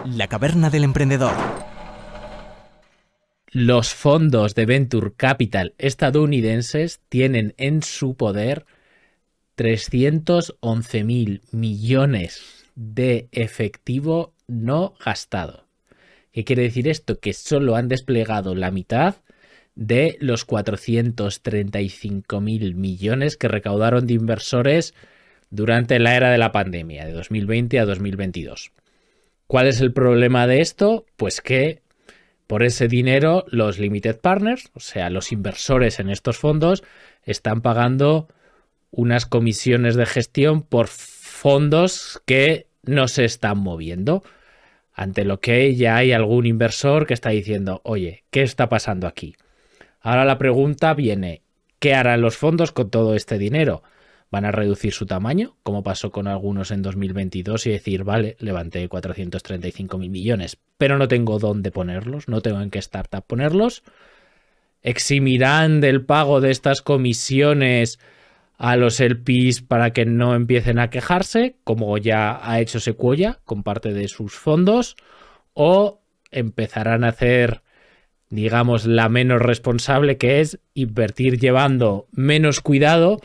La caverna del emprendedor. Los fondos de Venture Capital estadounidenses tienen en su poder 311.000 millones de efectivo no gastado. ¿Qué quiere decir esto? Que solo han desplegado la mitad de los 435.000 millones que recaudaron de inversores durante la era de la pandemia, de 2020 a 2022. ¿Cuál es el problema de esto? Pues que por ese dinero los limited partners, o sea, los inversores en estos fondos, están pagando unas comisiones de gestión por fondos que no se están moviendo. Ante lo que ya hay algún inversor que está diciendo, oye, ¿qué está pasando aquí? Ahora la pregunta viene, ¿qué harán los fondos con todo este dinero? ¿Van a reducir su tamaño, como pasó con algunos en 2022, y decir, vale, levanté 435.000 millones, pero no tengo dónde ponerlos, no tengo en qué startup ponerlos? ¿Eximirán del pago de estas comisiones a los LPs para que no empiecen a quejarse, como ya ha hecho Sequoia con parte de sus fondos? ¿O empezarán a hacer, digamos, la menos responsable, que es invertir llevando menos cuidado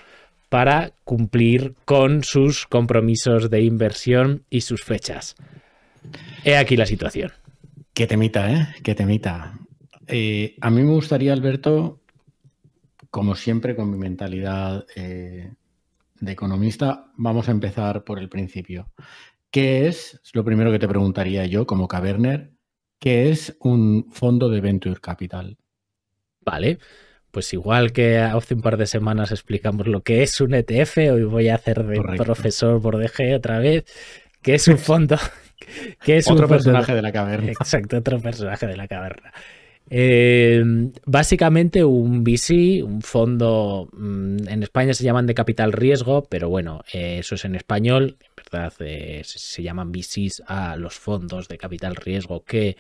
para cumplir con sus compromisos de inversión y sus fechas? He aquí la situación. Qué temita, ¿eh? Qué temita. A mí me gustaría, Alberto, como siempre, con mi mentalidad de economista, vamos a empezar por el principio. ¿Qué es lo primero que te preguntaría yo como Caverner? ¿Qué es un fondo de Venture Capital? Vale. Pues igual que hace un par de semanas explicamos lo que es un ETF, hoy voy a hacer de Correcto. profesor Bordege otra vez. ¿Qué es un fondo? ¿Qué es Otro un personaje de la caverna. Exacto, otro personaje de la caverna. Básicamente un VC, un fondo, en España se llaman de capital riesgo, pero bueno, eso es en español. En verdad se llaman VCs a los fondos de capital riesgo que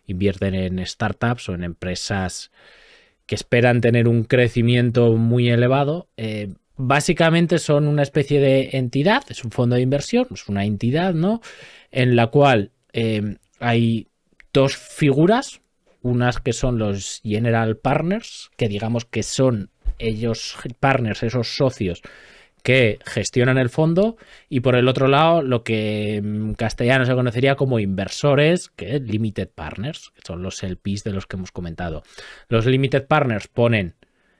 invierten en startups o en empresas que esperan tener un crecimiento muy elevado. Básicamente son una especie de entidad, es un fondo de inversión, es una entidad, ¿no? En la cual hay dos figuras, unas que son los general partners, que digamos que son ellos partners, esos socios que gestionan el fondo, y por el otro lado lo que en castellano se conocería como inversores, que es limited partners, que son los LPs de los que hemos comentado. Los limited partners ponen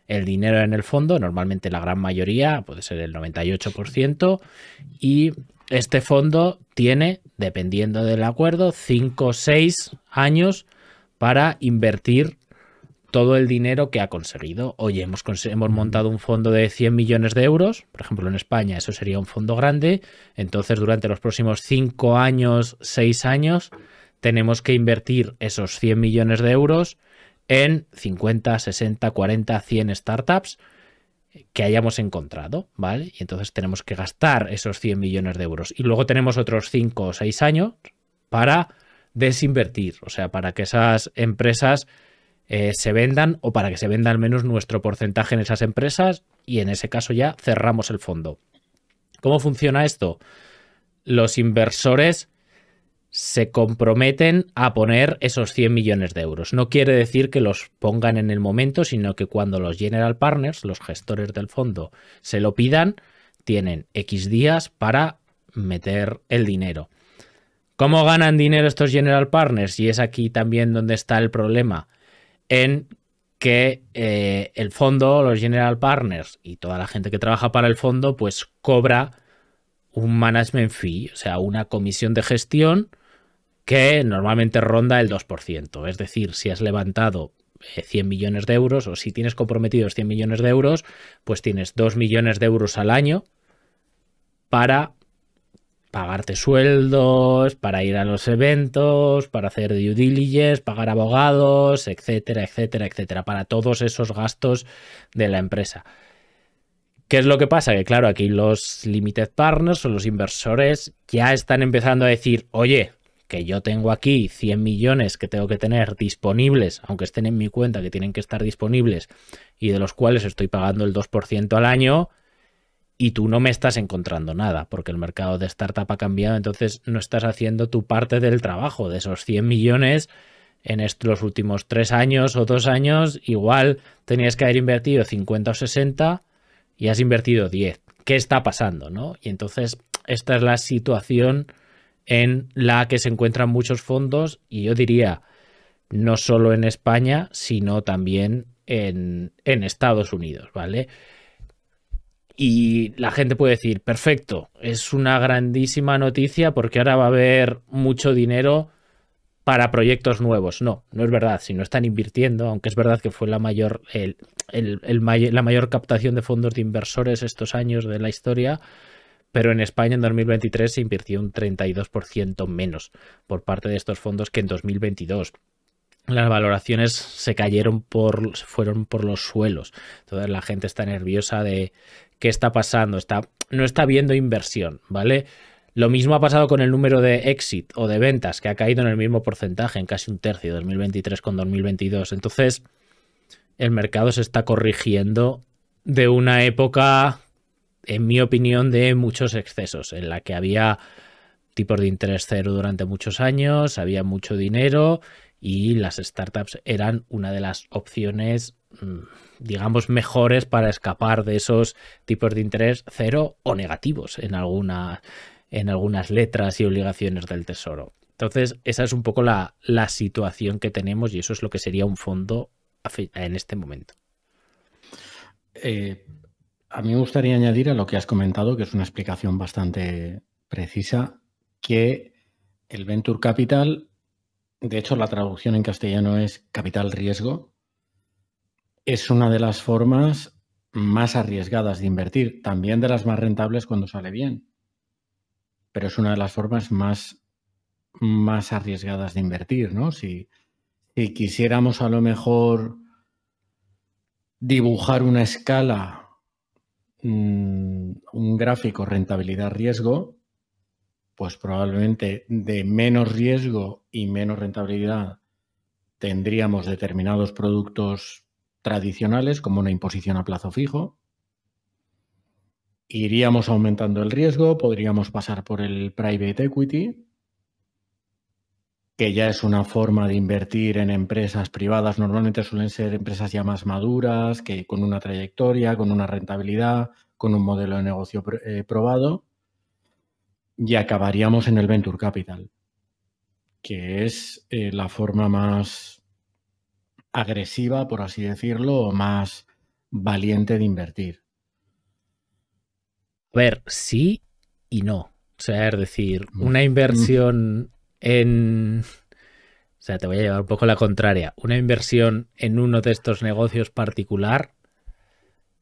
el dinero en el fondo, normalmente la gran mayoría, puede ser el 98%, y este fondo tiene, dependiendo del acuerdo, 5 o 6 años para invertir todo el dinero que ha conseguido. Oye, hemos montado un fondo de 100 millones de euros, por ejemplo en España eso sería un fondo grande, entonces durante los próximos 5 años, 6 años, tenemos que invertir esos 100 millones de euros en 50, 60, 40, 100 startups que hayamos encontrado, ¿vale? Y entonces tenemos que gastar esos 100 millones de euros. Y luego tenemos otros 5 o 6 años para desinvertir, o sea, para que esas empresas se vendan, o para que se venda al menos nuestro porcentaje en esas empresas, y en ese caso ya cerramos el fondo. ¿Cómo funciona esto? Los inversores se comprometen a poner esos 100 millones de euros. No quiere decir que los pongan en el momento, sino que cuando los general partners, los gestores del fondo, se lo pidan, tienen X días para meter el dinero. ¿Cómo ganan dinero estos general partners? Y es aquí también donde está el problema, en que el fondo, los general partners y toda la gente que trabaja para el fondo, pues cobra un management fee, o sea, una comisión de gestión que normalmente ronda el 2%. Es decir, si has levantado 100 millones de euros, o si tienes comprometidos 100 millones de euros, pues tienes 2 millones de euros al año para pagarte sueldos, para ir a los eventos, para hacer due diligence, pagar abogados, etcétera, etcétera, etcétera, para todos esos gastos de la empresa. ¿Qué es lo que pasa? Que claro, aquí los limited partners o los inversores ya están empezando a decir, oye, que yo tengo aquí 100 millones que tengo que tener disponibles, aunque estén en mi cuenta, que tienen que estar disponibles, y de los cuales estoy pagando el 2% al año, y tú no me estás encontrando nada, porque el mercado de startup ha cambiado, entonces no estás haciendo tu parte del trabajo. De esos 100 millones en los últimos 3 años o 2 años, igual tenías que haber invertido 50 o 60 y has invertido 10. ¿Qué está pasando, no? Y entonces esta es la situación en la que se encuentran muchos fondos, y yo diría no solo en España, sino también en Estados Unidos, ¿vale? Y la gente puede decir, perfecto, es una grandísima noticia porque ahora va a haber mucho dinero para proyectos nuevos. No, no es verdad. Si no están invirtiendo, aunque es verdad que fue la mayor captación de fondos de inversores estos años de la historia, pero en España en 2023 se invirtió un 32% menos por parte de estos fondos que en 2022. Las valoraciones se fueron por los suelos. Entonces la gente está nerviosa de qué está pasando. No está viendo inversión, ¿vale? Lo mismo ha pasado con el número de exit o de ventas, que ha caído en el mismo porcentaje, en casi un tercio, 2023 con 2022. Entonces, el mercado se está corrigiendo de una época, en mi opinión, de muchos excesos, en la que había tipos de interés cero durante muchos años, había mucho dinero y las startups eran una de las opciones, digamos, mejores para escapar de esos tipos de interés cero o negativos en algunas letras y obligaciones del tesoro. Entonces, esa es un poco la situación que tenemos y eso es lo que sería un fondo en este momento. A mí me gustaría añadir a lo que has comentado, que es una explicación bastante precisa, que el Venture Capital, de hecho la traducción en castellano es capital riesgo, es una de las formas más arriesgadas de invertir, también de las más rentables cuando sale bien, pero es una de las formas más arriesgadas de invertir, ¿no? Si quisiéramos a lo mejor dibujar una escala, un gráfico rentabilidad-riesgo, pues probablemente de menos riesgo y menos rentabilidad tendríamos determinados productos tradicionales como una imposición a plazo fijo. Iríamos aumentando el riesgo, podríamos pasar por el private equity, que ya es una forma de invertir en empresas privadas. Normalmente suelen ser empresas ya más maduras, que con una trayectoria, con una rentabilidad, con un modelo de negocio probado. Y acabaríamos en el Venture Capital, que es la forma más agresiva, por así decirlo, o más valiente de invertir. A ver, sí y no. O sea, es decir, una inversión en... O sea, te voy a llevar un poco la contraria. Una inversión en uno de estos negocios particular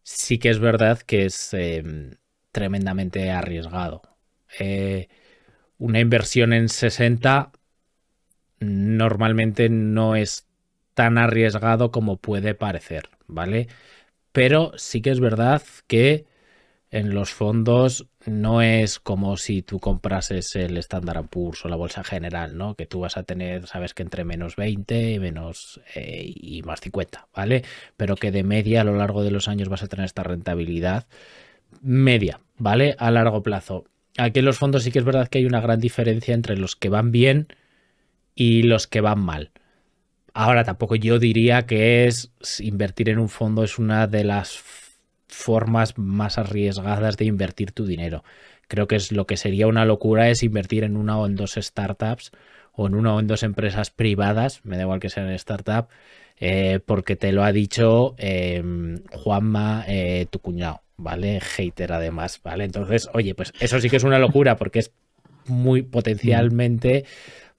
sí que es verdad que es tremendamente arriesgado. Una inversión en 60 normalmente no es tan arriesgado como puede parecer, ¿vale? Pero sí que es verdad que en los fondos no es como si tú comprases el Standard & Poor's o la bolsa general, ¿no? Que tú vas a tener, sabes que entre menos 20 y más 50, ¿vale? Pero que de media a lo largo de los años vas a tener esta rentabilidad media, ¿vale? A largo plazo. Aquí en los fondos sí que es verdad que hay una gran diferencia entre los que van bien y los que van mal. Ahora, tampoco yo diría que invertir en un fondo es una de las formas más arriesgadas de invertir tu dinero. Creo que lo que sería una locura es invertir en una o en dos startups o en una o en dos empresas privadas, me da igual que sean startup, porque te lo ha dicho Juanma, tu cuñado, ¿vale? Hater además, ¿vale? Entonces, oye, pues eso sí que es una locura porque es muy potencialmente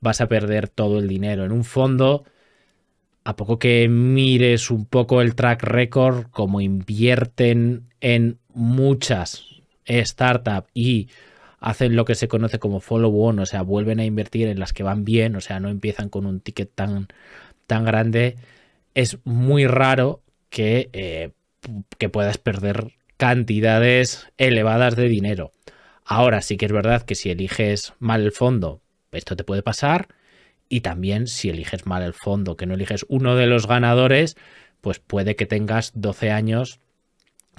vas a perder todo el dinero. En un fondo, a poco que mires un poco el track record, como invierten en muchas startups y hacen lo que se conoce como follow-on, o sea, vuelven a invertir en las que van bien, o sea, no empiezan con un ticket tan grande, es muy raro que puedas perder cantidades elevadas de dinero. Ahora sí que es verdad que si eliges mal el fondo, esto te puede pasar. Y también si eliges mal el fondo, que no eliges uno de los ganadores, pues puede que tengas 12 años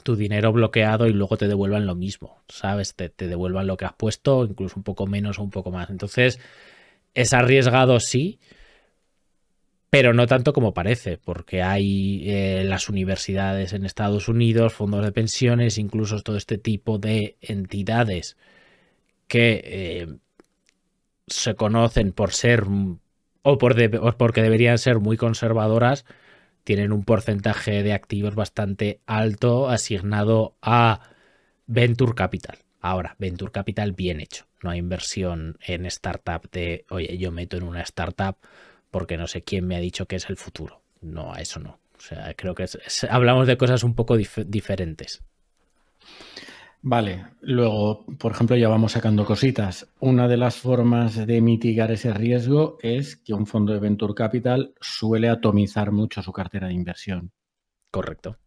tu dinero bloqueado y luego te devuelvan lo mismo, ¿sabes? Te devuelvan lo que has puesto, incluso un poco menos o un poco más. Entonces, es arriesgado, sí, pero no tanto como parece, porque hay las universidades en Estados Unidos, fondos de pensiones, incluso todo este tipo de entidades que se conocen por ser o porque deberían ser muy conservadoras, tienen un porcentaje de activos bastante alto asignado a Venture Capital. Ahora, Venture Capital bien hecho. No hay inversión en startup de, oye, yo meto en una startup porque no sé quién me ha dicho que es el futuro. No, a eso no. O sea, creo que hablamos de cosas un poco diferentes. Vale, luego, por ejemplo, ya vamos sacando cositas. Una de las formas de mitigar ese riesgo es que un fondo de Venture Capital suele atomizar mucho su cartera de inversión. Correcto.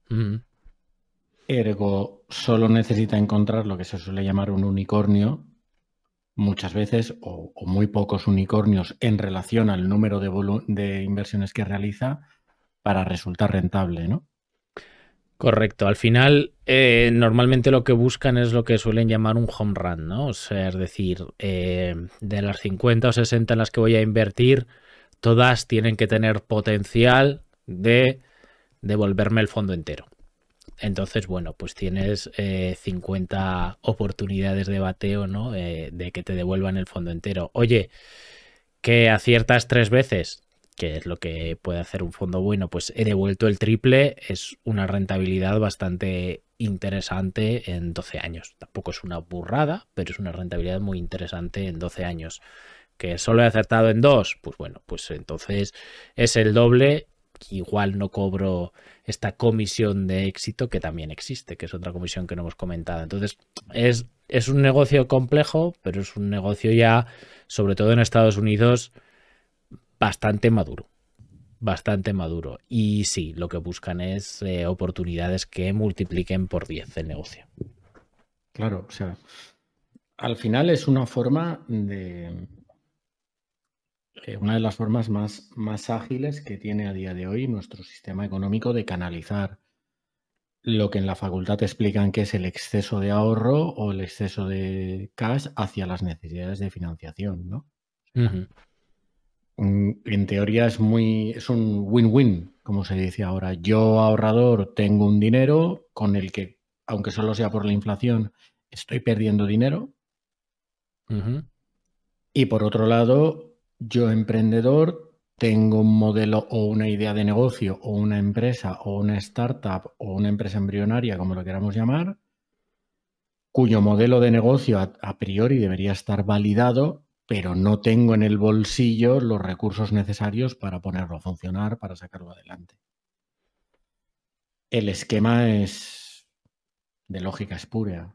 Ergo, solo necesita encontrar lo que se suele llamar un unicornio, muchas veces, o muy pocos unicornios en relación al número de inversiones que realiza para resultar rentable, ¿no? Correcto. Al final, normalmente lo que buscan es lo que suelen llamar un home run, ¿no? O sea, es decir, de las 50 o 60 en las que voy a invertir, todas tienen que tener potencial de devolverme el fondo entero. Entonces, bueno, pues tienes 50 oportunidades de bateo, ¿no? De que te devuelvan el fondo entero. Oye, que aciertas 3 veces, que es lo que puede hacer un fondo bueno, pues he devuelto el triple, es una rentabilidad bastante interesante en 12 años. Tampoco es una burrada, pero es una rentabilidad muy interesante en 12 años. Que solo he acertado en 2, pues bueno, pues entonces es el doble. Igual no cobro esta comisión de éxito que también existe, que es otra comisión que no hemos comentado. Entonces, es un negocio complejo, pero es un negocio ya, sobre todo en Estados Unidos, bastante maduro. Bastante maduro. Y sí, lo que buscan es oportunidades que multipliquen por 10 el negocio. Claro, o sea, al final es una forma de... una de las formas más ágiles que tiene a día de hoy nuestro sistema económico de canalizar lo que en la facultad te explican que es el exceso de ahorro o el exceso de cash hacia las necesidades de financiación, ¿no? En teoría es un win-win, como se dice ahora. Yo, ahorrador, tengo un dinero con el que, aunque solo sea por la inflación, estoy perdiendo dinero. Y por otro lado, yo, emprendedor, tengo un modelo o una idea de negocio o una empresa o una startup o una empresa embrionaria, como lo queramos llamar, cuyo modelo de negocio a priori debería estar validado, pero no tengo en el bolsillo los recursos necesarios para ponerlo a funcionar, para sacarlo adelante. El esquema es de lógica espúrea.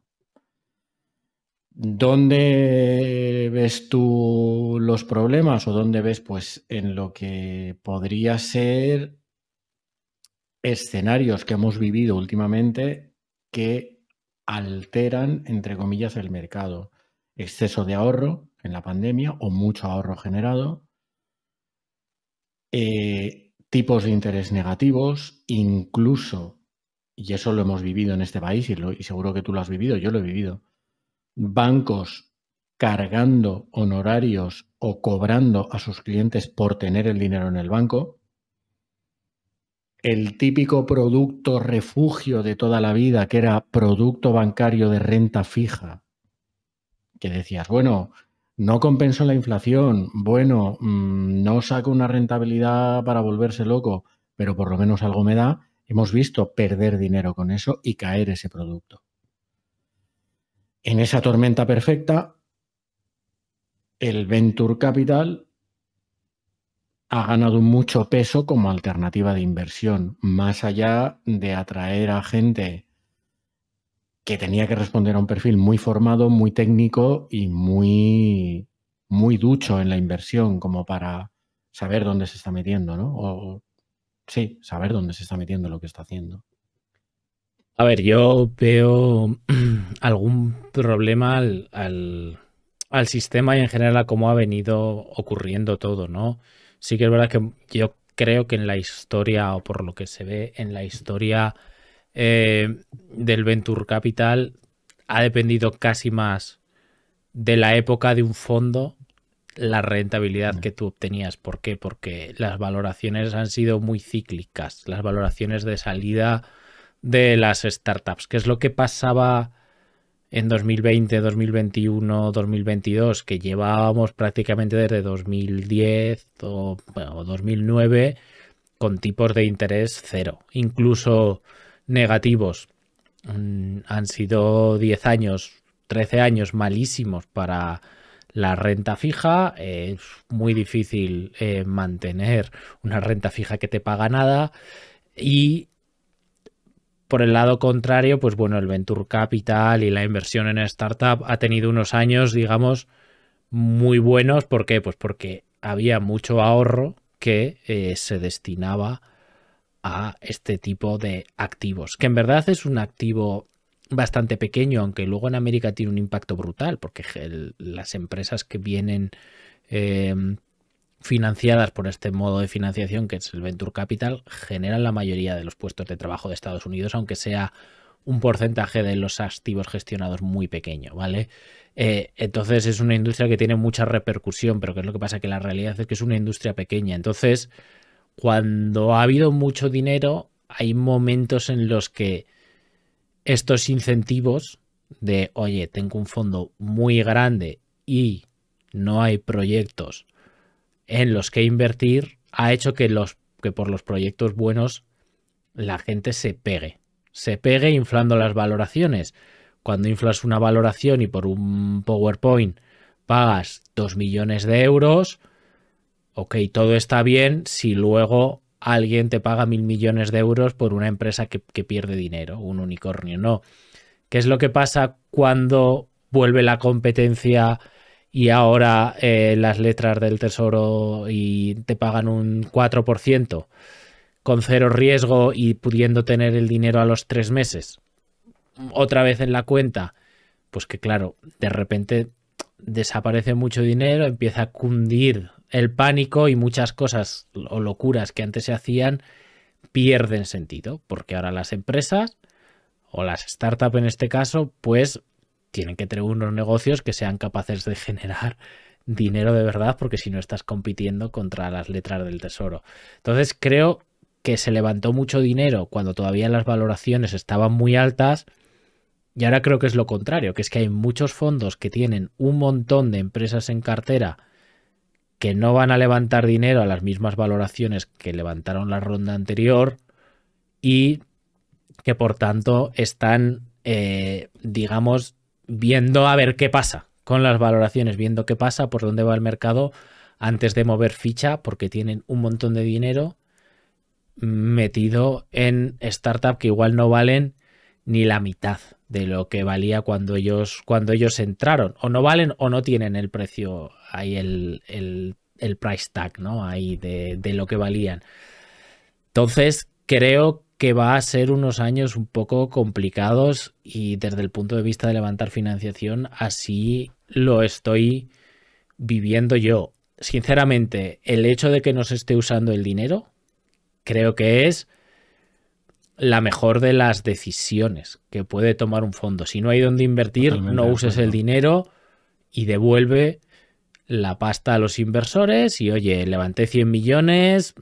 ¿Dónde ves tú los problemas o dónde ves, pues, en lo que podría ser escenarios que hemos vivido últimamente que alteran, entre comillas, el mercado? Exceso de ahorro en la pandemia o mucho ahorro generado, tipos de interés negativos, incluso, y eso lo hemos vivido en este país y seguro que tú lo has vivido, yo lo he vivido, bancos cargando honorarios o cobrando a sus clientes por tener el dinero en el banco. El típico producto refugio de toda la vida, que era producto bancario de renta fija, que decías, bueno, no compenso la inflación, bueno, no saco una rentabilidad para volverse loco, pero por lo menos algo me da. Hemos visto perder dinero con eso y caer ese producto. En esa tormenta perfecta, el Venture Capital ha ganado mucho peso como alternativa de inversión, más allá de atraer a gente que tenía que responder a un perfil muy formado, muy técnico y muy ducho en la inversión, como para saber dónde se está metiendo, ¿no? Sí, saber dónde se está metiendo lo que está haciendo. A ver, yo veo algún problema al sistema y en general a cómo ha venido ocurriendo todo, ¿no? Sí que es verdad que yo creo que en la historia, o por lo que se ve en la historia, del Venture Capital ha dependido casi más de la época de un fondo, la rentabilidad que tú obtenías. ¿Por qué? Porque las valoraciones han sido muy cíclicas, las valoraciones de salida de las startups. ¿Qué es lo que pasaba en 2020, 2021, 2022? Que llevábamos prácticamente desde 2010 o 2009 con tipos de interés cero, incluso negativos. Han sido 10 años, 13 años malísimos para la renta fija. Es muy difícil mantener una renta fija que te paga nada. Y por el lado contrario, pues bueno, el Venture Capital y la inversión en startup ha tenido unos años, digamos, muy buenos. ¿Por qué? Pues porque había mucho ahorro que se destinaba a este tipo de activos, que en verdad es un activo bastante pequeño, aunque luego en América tiene un impacto brutal, porque las empresas que vienen financiadas por este modo de financiación, que es el Venture Capital, generan la mayoría de los puestos de trabajo de Estados Unidos, aunque sea un porcentaje de los activos gestionados muy pequeño, ¿vale? Entonces es una industria que tiene mucha repercusión, pero ¿qué es lo que pasa? Que la realidad es que es una industria pequeña. Entonces, cuando ha habido mucho dinero, hay momentos en los que estos incentivos de, oye, tengo un fondo muy grande y no hay proyectos en los que invertir, ha hecho que por los proyectos buenos la gente se pegue inflando las valoraciones. Cuando inflas una valoración y por un PowerPoint pagas 2 millones de euros, ok, todo está bien si luego alguien te paga 1.000 millones de euros por una empresa que pierde dinero, un unicornio. No. ¿Qué es lo que pasa cuando vuelve la competencia y ahora las letras del Tesoro y te pagan un 4% con cero riesgo y pudiendo tener el dinero a los 3 meses? Otra vez en la cuenta, pues que claro, de repente desaparece mucho dinero, empieza a cundir el pánico y muchas cosas o locuras que antes se hacían pierden sentido, porque ahora las empresas o las startups en este caso, pues tienen que tener unos negocios que sean capaces de generar dinero de verdad, porque si no estás compitiendo contra las letras del Tesoro. Entonces creo que se levantó mucho dinero cuando todavía las valoraciones estaban muy altas, y ahora creo que es lo contrario, que es que hay muchos fondos que tienen un montón de empresas en cartera que no van a levantar dinero a las mismas valoraciones que levantaron la ronda anterior y que por tanto están, digamos, viendo a ver qué pasa con las valoraciones, viendo qué pasa, por dónde va el mercado antes de mover ficha, porque tienen un montón de dinero metido en startups que igual no valen ni la mitad de lo que valía cuando ellos entraron, o no valen o no tienen el precio ahí, el price tag, ¿no? Ahí de lo que valían. Entonces creo que va a ser unos años un poco complicados, y desde el punto de vista de levantar financiación así lo estoy viviendo yo. Sinceramente, el hecho de que no se esté usando el dinero creo que es la mejor de las decisiones que puede tomar un fondo. Si no hay dónde invertir, totalmente no uses el dinero y devuelve la pasta a los inversores y, oye, levanté 100 millones,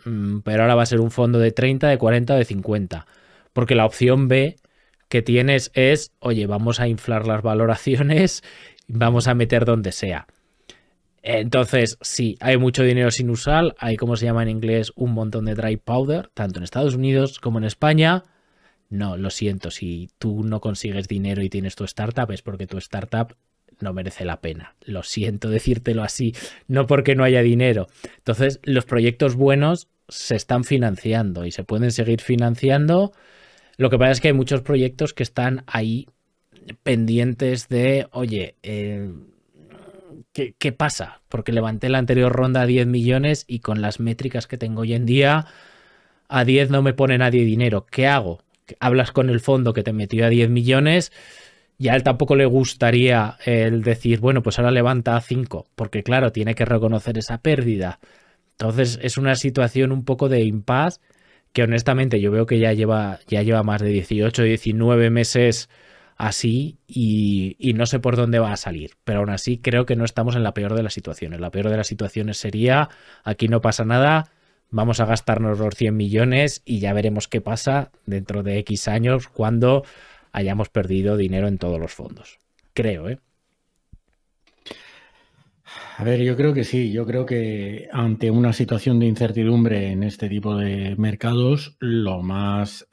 pero ahora va a ser un fondo de 30, de 40, de 50. Porque la opción B que tienes es, oye, vamos a inflar las valoraciones, vamos a meter donde sea. Entonces, sí, hay mucho dinero sin usar, hay, como se llama en inglés, un montón de dry powder, tanto en Estados Unidos como en España. No, lo siento, si tú no consigues dinero y tienes tu startup es porque tu startup no merece la pena. Lo siento decírtelo así, no porque no haya dinero. Entonces, los proyectos buenos se están financiando y se pueden seguir financiando. Lo que pasa es que hay muchos proyectos que están ahí pendientes de, oye, ¿qué pasa? Porque levanté la anterior ronda a 10 millones y con las métricas que tengo hoy en día, a 10 no me pone nadie dinero. ¿Qué hago? Hablas con el fondo que te metió a 10 millones y a él tampoco le gustaría el decir, bueno, pues ahora levanta a 5, porque claro, tiene que reconocer esa pérdida. Entonces es una situación un poco de impasse que honestamente yo veo que ya lleva más de 18, 19 meses así y no sé por dónde va a salir, pero aún así creo que no estamos en la peor de las situaciones. La peor de las situaciones sería, aquí no pasa nada, vamos a gastarnos los 100 millones y ya veremos qué pasa dentro de X años cuando hayamos perdido dinero en todos los fondos. Creo, ¿eh? A ver, yo creo que sí, yo creo que ante una situación de incertidumbre en este tipo de mercados, lo más,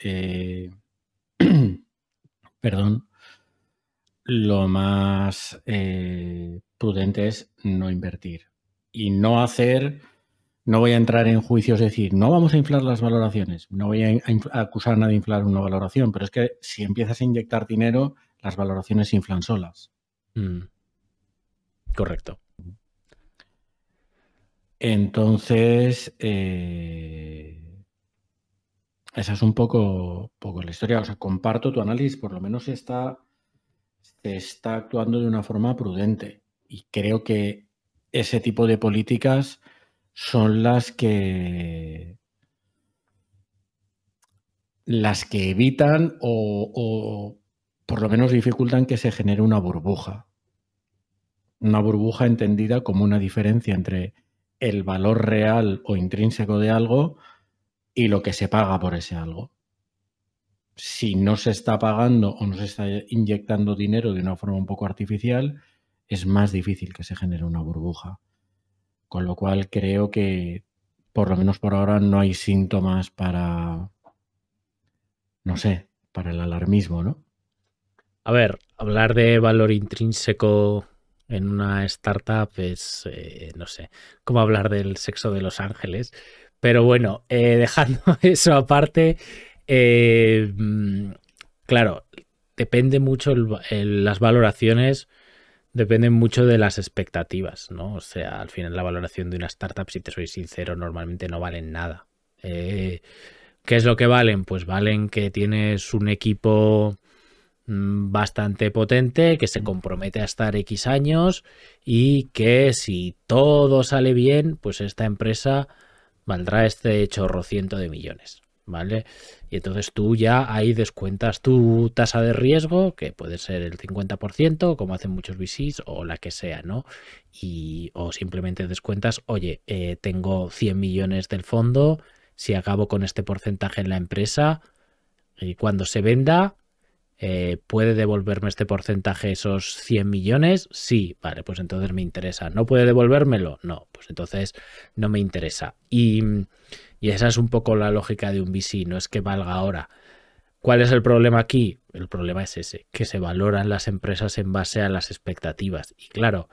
perdón, lo más prudente es no invertir y no hacer, no voy a entrar en juicios, decir, no vamos a inflar las valoraciones, no voy a acusar a nadie de inflar una valoración, pero es que si empiezas a inyectar dinero, las valoraciones se inflan solas. Correcto. Entonces, esa es un poco la historia. O sea, comparto tu análisis, por lo menos se está actuando de una forma prudente. Y creo que ese tipo de políticas son las que evitan o por lo menos dificultan que se genere una burbuja. Una burbuja entendida como una diferencia entre el valor real o intrínseco de algo y lo que se paga por ese algo. Si no se está pagando o no se está inyectando dinero de una forma un poco artificial, es más difícil que se genere una burbuja. Con lo cual creo que, por lo menos por ahora, no hay síntomas para, no sé, para el alarmismo, ¿no? A ver, hablar de valor intrínseco en una startup es, no sé, como hablar del sexo de los ángeles. Pero bueno, dejando eso aparte, claro, depende mucho, las valoraciones dependen mucho de las expectativas, ¿no? O sea, al final la valoración de una startup, si te soy sincero, normalmente no valen nada. ¿Qué es lo que valen? Pues valen que tienes un equipo bastante potente, que se compromete a estar X años y que si todo sale bien, pues esta empresa valdrá este chorrociento de millones, ¿vale? Y entonces tú ya ahí descuentas tu tasa de riesgo, que puede ser el 50%, como hacen muchos VCs, o la que sea, ¿no? O simplemente descuentas, oye, tengo 100 millones del fondo, si acabo con este porcentaje en la empresa, y cuando se venda, ¿puede devolverme este porcentaje, esos 100 millones? Sí, vale, pues entonces me interesa. ¿No puede devolvérmelo? No, pues entonces no me interesa. Y esa es un poco la lógica de un VC, no es que valga ahora. ¿Cuál es el problema aquí? El problema es ese, que se valoran las empresas en base a las expectativas. Y claro,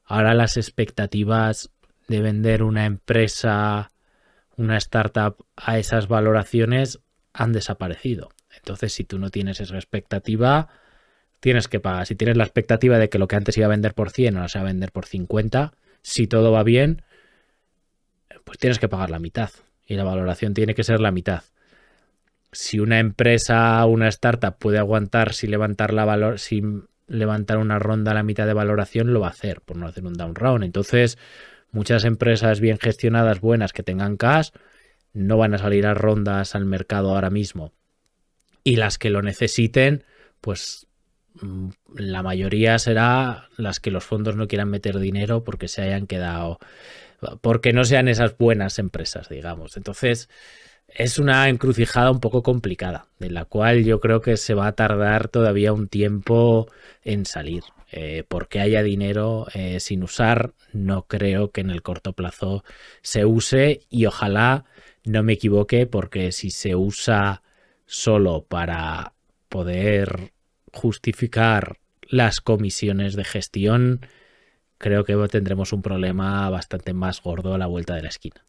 ahora las expectativas de vender una empresa, una startup a esas valoraciones han desaparecido. Entonces, si tú no tienes esa expectativa, tienes que pagar. Si tienes la expectativa de que lo que antes iba a vender por 100 ahora se va a vender por 50, si todo va bien, pues tienes que pagar la mitad. Y la valoración tiene que ser la mitad. Si una empresa, una startup puede aguantar sin levantar una ronda a la mitad de valoración, lo va a hacer, por no hacer un down round. Entonces, muchas empresas bien gestionadas, buenas, que tengan cash, no van a salir a rondas al mercado ahora mismo. Y las que lo necesiten, pues la mayoría será las que los fondos no quieran meter dinero porque se hayan quedado, porque no sean esas buenas empresas, digamos. Entonces, es una encrucijada un poco complicada, de la cual yo creo que se va a tardar todavía un tiempo en salir. Porque haya dinero sin usar, no creo que en el corto plazo se use, y ojalá no me equivoque, porque si se usa solo para poder justificar las comisiones de gestión, creo que tendremos un problema bastante más gordo a la vuelta de la esquina.